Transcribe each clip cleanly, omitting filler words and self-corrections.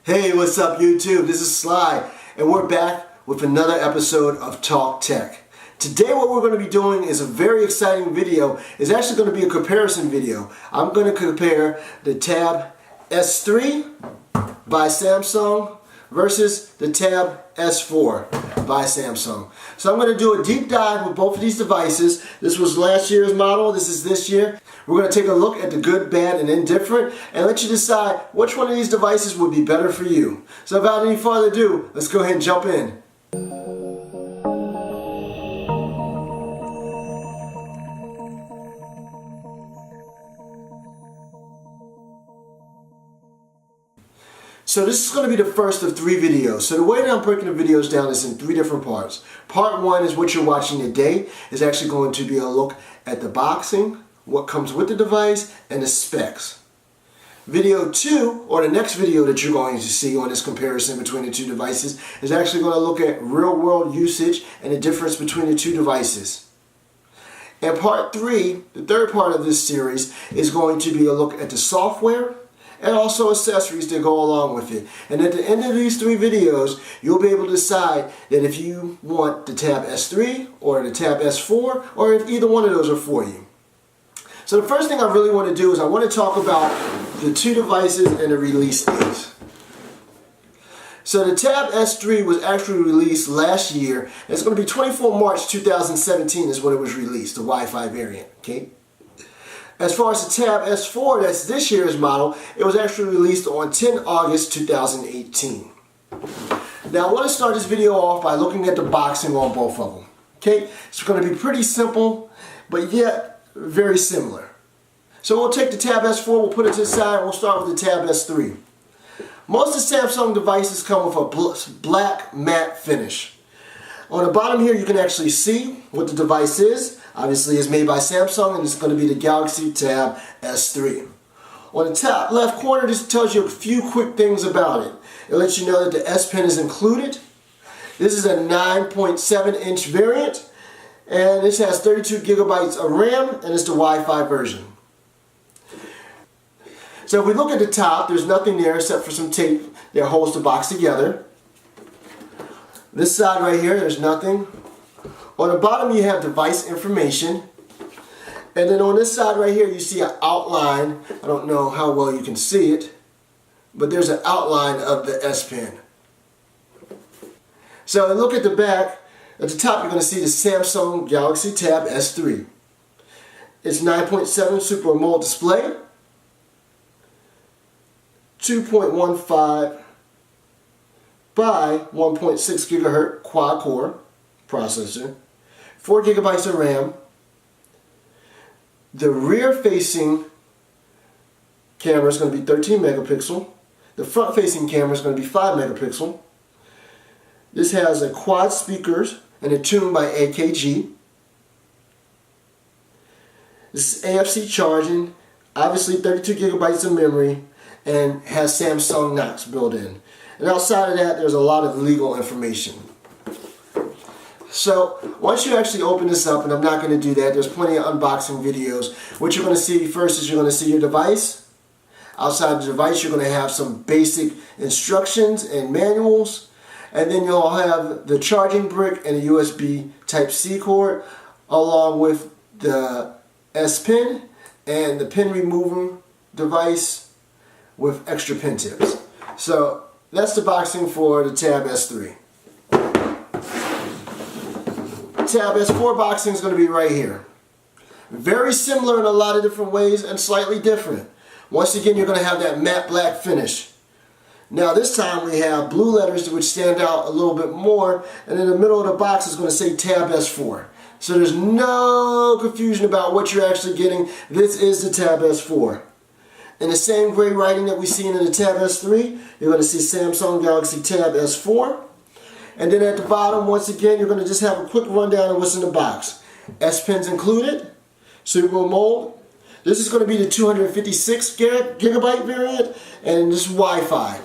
Hey, what's up YouTube? This is Sly, and we're back with another episode of Talk Tech. Today what we're going to be doing is a very exciting video. It's actually going to be a comparison video. I'm going to compare the Tab S3 by Samsung versus the Tab S4 by Samsung. So I'm going to do a deep dive with both of these devices. This was last year's model, this is this year. We're going to take a look at the good, bad, and indifferent and let you decide which one of these devices would be better for you. So without any further ado, let's go ahead and jump in. So this is going to be the first of 3 videos. So the way that I'm breaking the videos down is in 3 different parts. Part 1 is what you're watching today. Is actually going to be a look at the boxing, what comes with the device, and the specs. Video 2, or the next video that you're going to see on this comparison between the 2 devices, is actually going to look at real-world usage and the difference between the 2 devices. And part 3, the third part of this series, is going to be a look at the software and also accessories that go along with it. And at the end of these 3 videos, you'll be able to decide that if you want the Tab S3 or the Tab S4, or if either one of those are for you. So the first thing I really want to do is I want to talk about the 2 devices and the release dates. So the Tab S3 was actually released last year. It's going to be 24 March 2017 is when it was released, the Wi-Fi variant. Okay. As far as the Tab S4, that's this year's model, it was actually released on 10 August 2018. Now I want to start this video off by looking at the boxing on both of them. Okay, it's going to be pretty simple, but yet very similar. So we'll take the Tab S4, we'll put it to the side, and we'll start with the Tab S3. Most of the Samsung devices come with a black matte finish. On the bottom here you can actually see what the device is. Obviously it's made by Samsung and it's going to be the Galaxy Tab S3. On the top left corner this tells you a few quick things about it. It lets you know that the S Pen is included. This is a 9.7-inch variant and this has 32 gigabytes of RAM and it's the Wi-Fi version. So if we look at the top, there's nothing there except for some tape that holds the box together. This side right here, there's nothing. On the bottom you have device information, and then on this side right here you see an outline. I don't know how well you can see it, but there's an outline of the S Pen. So look at the back. At the top you're going to see the Samsung Galaxy Tab S3. It's 9.7 Super AMOLED display, 2.15 by 1.6 gigahertz quad-core processor, 4 gigabytes of RAM. The rear-facing camera is going to be 13 megapixel. The front-facing camera is going to be 5 megapixel. This has a quad speakers and a tune by AKG. This is AFC charging, obviously 32 gigabytes of memory, and has Samsung Knox built in. And outside of that, there's a lot of legal information. So once you actually open this up, and I'm not going to do that, there's plenty of unboxing videos. What you're going to see first is you're going to see your device. Outside the device, you're going to have some basic instructions and manuals. And then you'll have the charging brick and a USB Type-C cord, along with the S Pen and the pen remover device with extra pen tips. So that's the boxing for the Tab S3. Tab S4 boxing is going to be right here. Very similar in a lot of different ways and slightly different. Once again, you're going to have that matte black finish. Now this time we have blue letters which stand out a little bit more, and in the middle of the box is going to say Tab S4. So there's no confusion about what you're actually getting. This is the Tab S4. In the same gray writing that we've seen in the Tab S3, you're going to see Samsung Galaxy Tab S4. And then at the bottom, once again, you're going to just have a quick rundown of what's in the box. S Pens included, Super AMOLED. This is going to be the 256 gigabyte variant, and this is Wi-Fi.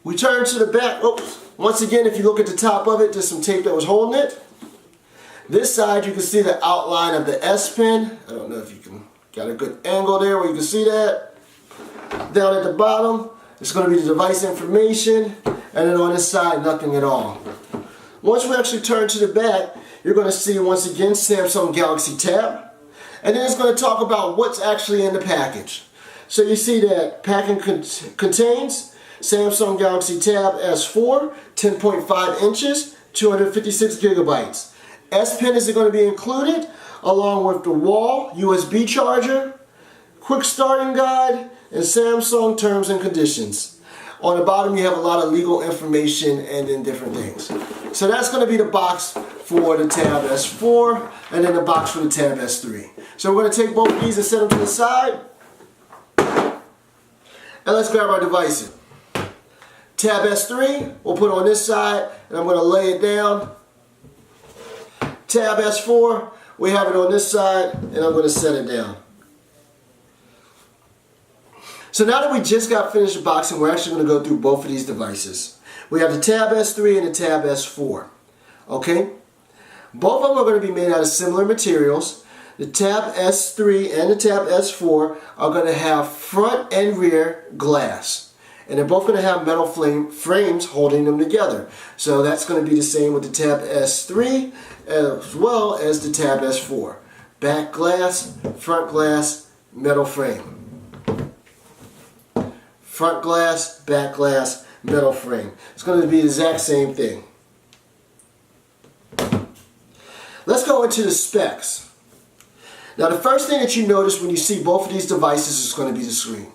We turn to the back. Oops. Once again, if you look at the top of it, there's some tape that was holding it. This side, you can see the outline of the S Pen. I don't know if you can, got a good angle there where you can see that. Down at the bottom, it's going to be the device information, and then on this side, nothing at all. Once we actually turn to the back, you're going to see once again Samsung Galaxy Tab, and then it's going to talk about what's actually in the package. So you see that packing contains Samsung Galaxy Tab S4, 10.5 inches, 256 gigabytes. S Pen is going to be included, along with the wall, USB charger, quick starting guide, and Samsung terms and conditions. On the bottom you have a lot of legal information and then different things. So that's going to be the box for the Tab S4 and then the box for the Tab S3. So we're going to take both of these and set them to the side. And let's grab our devices. Tab S3 we'll put on this side and I'm going to lay it down. Tab S4 we have it on this side and I'm going to set it down. So now that we just got finished unboxing, we're actually going to go through both of these devices. We have the Tab S3 and the Tab S4. Okay? Both of them are going to be made out of similar materials. The Tab S3 and the Tab S4 are going to have front and rear glass. And they're both going to have metal frames holding them together. So that's going to be the same with the Tab S3 as well as the Tab S4. Back glass, front glass, metal frame. Front glass, back glass, metal frame. It's going to be the exact same thing. Let's go into the specs. Now the first thing that you notice when you see both of these devices is going to be the screen.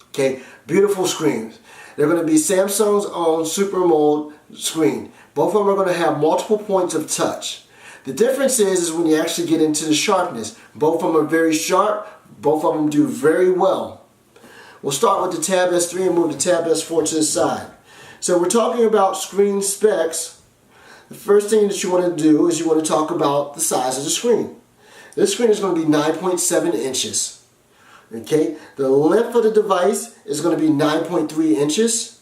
Okay, beautiful screens. They're going to be Samsung's own Super AMOLED screen. Both of them are going to have multiple points of touch. The difference is when you actually get into the sharpness. Both of them are very sharp. Both of them do very well. We'll start with the Tab S3 and move the Tab S4 to the side. So we're talking about screen specs. The first thing that you want to do is you want to talk about the size of the screen. This screen is going to be 9.7 inches. Okay, the length of the device is going to be 9.3 inches.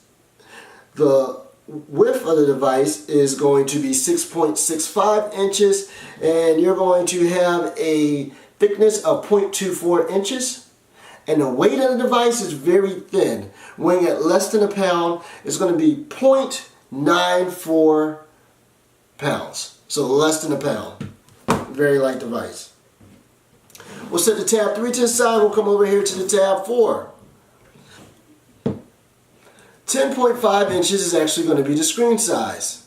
The width of the device is going to be 6.65 inches, and you're going to have a thickness of 0.24 inches. And the weight of the device is very thin. Weighing at less than a pound is going to be 0.94 pounds. So less than a pound. Very light device. We'll set the Tab 3 to the side. We'll come over here to the Tab 4. 10.5 inches is actually going to be the screen size.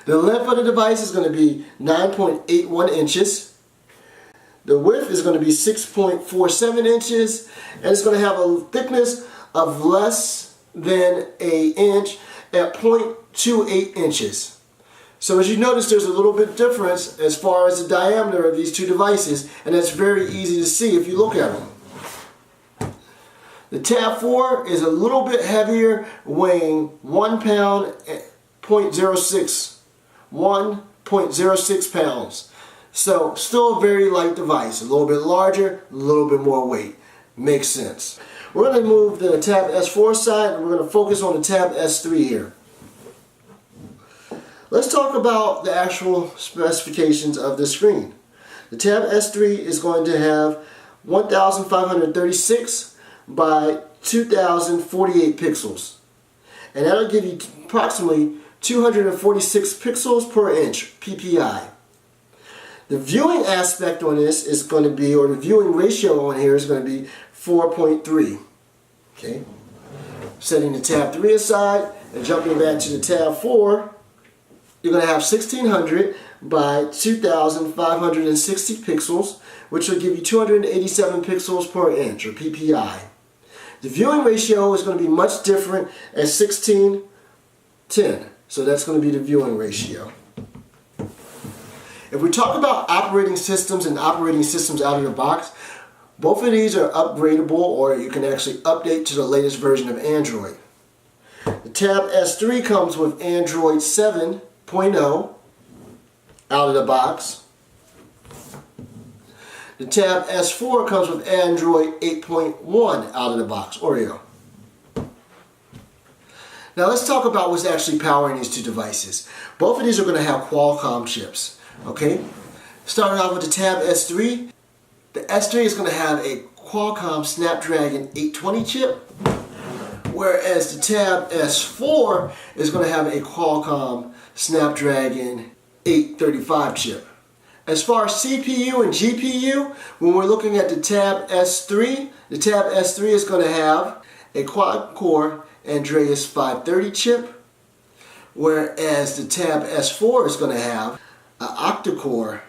The length of the device is going to be 9.81 inches. The width is going to be 6.47 inches, and it's going to have a thickness of less than an inch at 0.28 inches. So as you notice, there's a little bit difference as far as the diameter of these two devices, and that's very easy to see if you look at them. The Tab 4 is a little bit heavier, weighing 1 pound at 1.06 pounds. So still a very light device, a little bit larger, a little bit more weight. Makes sense. We're going to move the Tab S4 side and we're going to focus on the Tab S3 here. Let's talk about the actual specifications of the screen. The Tab S3 is going to have 1536 by 2048 pixels. And that'll give you approximately 246 pixels per inch, PPI. The viewing aspect on this is going to be, or the viewing ratio on here is going to be 4.3. Okay. Setting the Tab 3 aside and jumping back to the Tab 4, you're going to have 1600 by 2560 pixels, which will give you 287 pixels per inch, or PPI. The viewing ratio is going to be much different at 16:10. So that's going to be the viewing ratio. If we talk about operating systems and operating systems out of the box, both of these are upgradable, or you can actually update to the latest version of Android. The Tab S3 comes with Android 7.0 out of the box. The Tab S4 comes with Android 8.1 out of the box, Oreo. Now let's talk about what's actually powering these two devices. Both of these are going to have Qualcomm chips. Okay, starting off with the Tab S3. The S3 is going to have a Qualcomm Snapdragon 820 chip whereas the Tab S4 is going to have a Qualcomm Snapdragon 835 chip. As far as CPU and GPU, when we're looking at the Tab S3 is going to have a quad-core Andreas 530 chip, whereas the Tab S4 is going to have an octa-core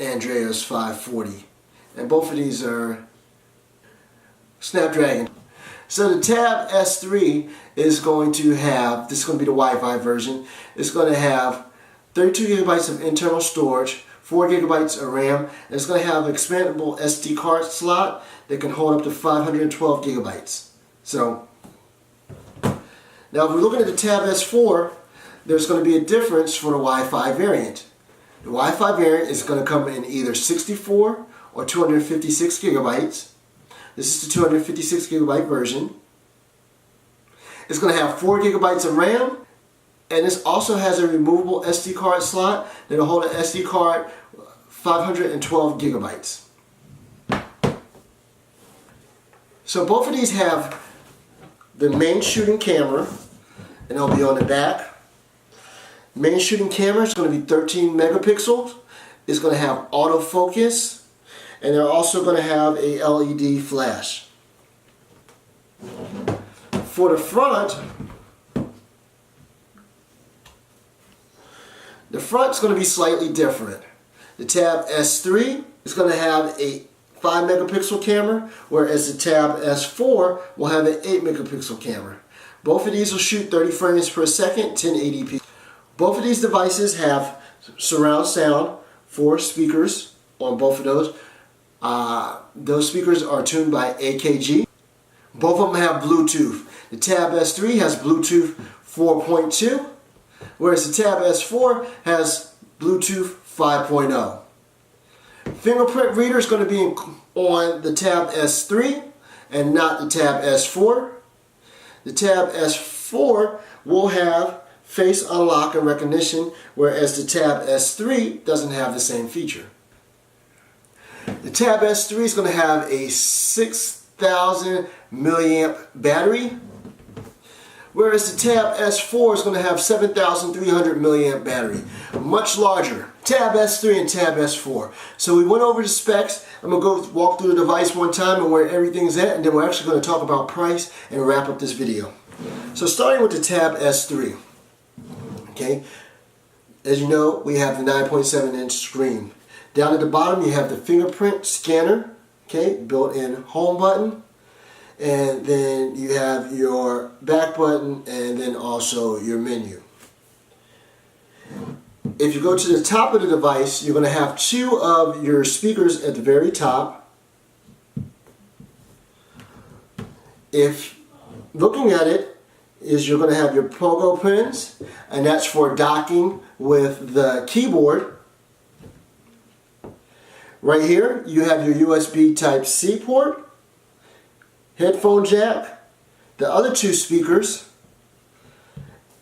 Andreas 540. And both of these are Snapdragon. So the Tab S3 is going to have, this is going to be the Wi-Fi version, it's going to have 32 gigabytes of internal storage, 4 gigabytes of RAM, and it's going to have an expandable SD card slot that can hold up to 512 gigabytes. So, now if we're looking at the Tab S4, there's going to be a difference for the Wi-Fi variant. The Wi-Fi variant is going to come in either 64 or 256 gigabytes. This is the 256 gigabyte version. It's going to have 4 gigabytes of RAM, and this also has a removable SD card slot that will hold an SD card 512 gigabytes. So both of these have the main shooting camera, and it'll be on the back. Main shooting camera is going to be 13 megapixels. It's going to have autofocus, and they're also going to have a LED flash. For the front is going to be slightly different. The Tab S3 is going to have a 5 megapixel camera, whereas the Tab S4 will have an 8 megapixel camera. Both of these will shoot 30 frames per second, 1080p. Both of these devices have surround sound, 4 speakers on both of those. Those speakers are tuned by AKG. Both of them have Bluetooth. The Tab S3 has Bluetooth 4.2, whereas the Tab S4 has Bluetooth 5.0. Fingerprint reader is going to be on the Tab S3 and not the Tab S4. The Tab S4 will have face unlock and recognition, whereas the Tab S3 doesn't have the same feature. The Tab S3 is going to have a 6,000 milliamp battery, whereas the Tab S4 is going to have 7,300 milliamp battery. Much larger. Tab S3 and Tab S4. So we went over the specs. I'm going to go walk through the device one time and where everything's at, and then we're actually going to talk about price and wrap up this video. So starting with the Tab S3. Okay, as you know, we have the 9.7 inch screen. Down at the bottom you have the fingerprint scanner, okay, built-in home button, and then you have your back button and then also your menu. If you go to the top of the device, you're going to have 2 of your speakers at the very top. If looking at it, you're going to have your pogo pins, and that's for docking with the keyboard. Right here you have your USB Type-C port, headphone jack, the other 2 speakers.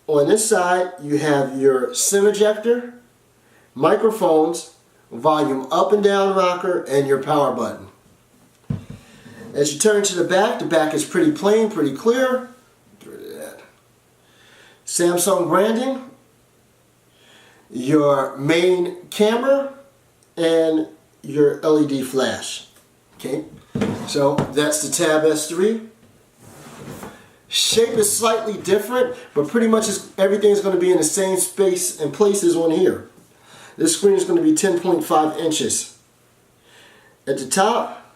On this side you have your SIM ejector, microphones, volume up and down rocker, and your power button. As you turn to the back is pretty plain, pretty clear. Get rid of that. Samsung branding, your main camera, and your LED flash. Okay, so that's the Tab S3. Shape is slightly different, but pretty much everything is going to be in the same space and places on here. This screen is going to be 10.5 inches. At the top,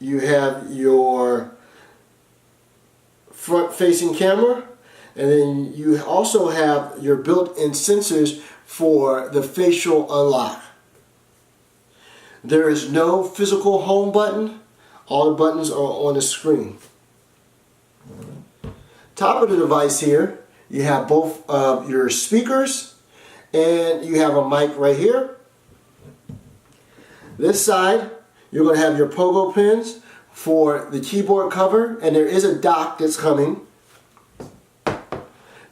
you have your front-facing camera, and then you also have your built-in sensors for the facial unlock. There is no physical home button. All the buttons are on the screen. Top of the device here, you have both of your speakers, and you have a mic right here. This side, you're going to have your pogo pins for the keyboard cover, and there is a dock that's coming.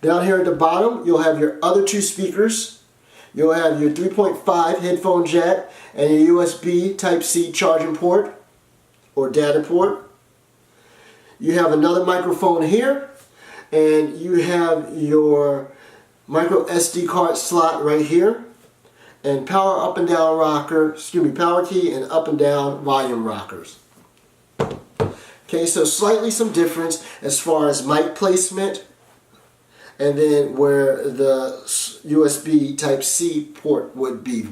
Down here at the bottom, you'll have your other 2 speakers. You'll have your 3.5 headphone jack and your USB Type-C charging port or data port. you have another microphone here, and you have your micro SD card slot right here, and power up and down rocker, power key and up and down volume rockers. Okay, so slightly some difference as far as mic placement, and then where the USB Type-C port would be.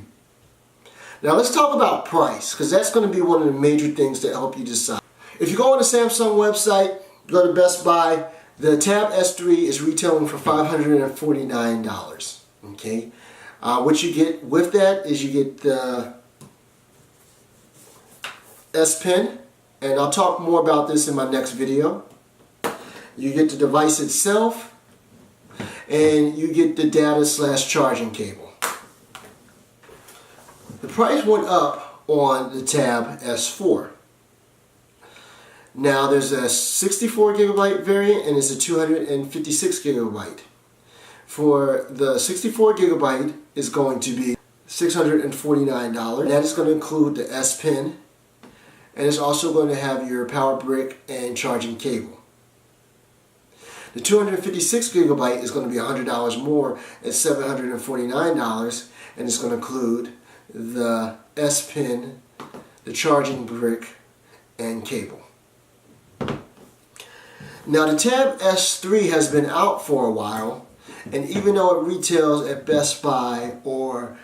Now let's talk about price, because that's going to be one of the major things that help you decide. If you go on the Samsung website, go to Best Buy, the Tab S3 is retailing for $549. Okay, what you get with that is you get the S Pen, and I'll talk more about this in my next video. You get the device itself, and you get the data/charging cable. The price went up on the Tab S4. Now there's a 64 gigabyte variant and it's a 256 gigabyte. For the 64 gigabyte is going to be $649. That is going to include the S Pen, and it's also going to have your power brick and charging cable. The 256 gigabyte is going to be $100 more at $749, and it's going to include the S Pen, the charging brick, and cable. Now the Tab S3 has been out for a while, and even though it retails at Best Buy or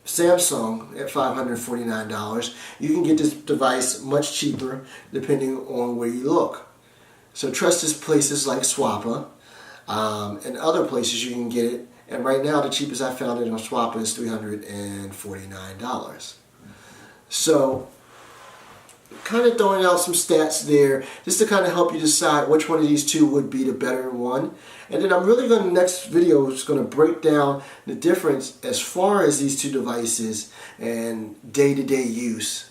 Samsung at $549, you can get this device much cheaper depending on where you look. So trusted places like Swappa and other places you can get it, and right now the cheapest I found it on Swappa is $349. So kind of throwing out some stats there just to kind of help you decide which one of these two would be the better one. And then I'm really going to, next video is going to break down the difference as far as these two devices and day-to-day use.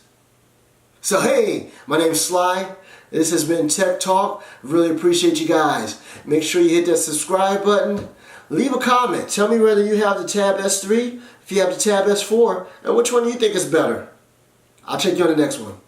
So hey, my name's Sly. This has been Tech Talk. Really appreciate you guys. Make sure you hit that subscribe button. Leave a comment. Tell me whether you have the Tab S3, if you have the Tab S4, and which one do you think is better. I'll check you on the next one.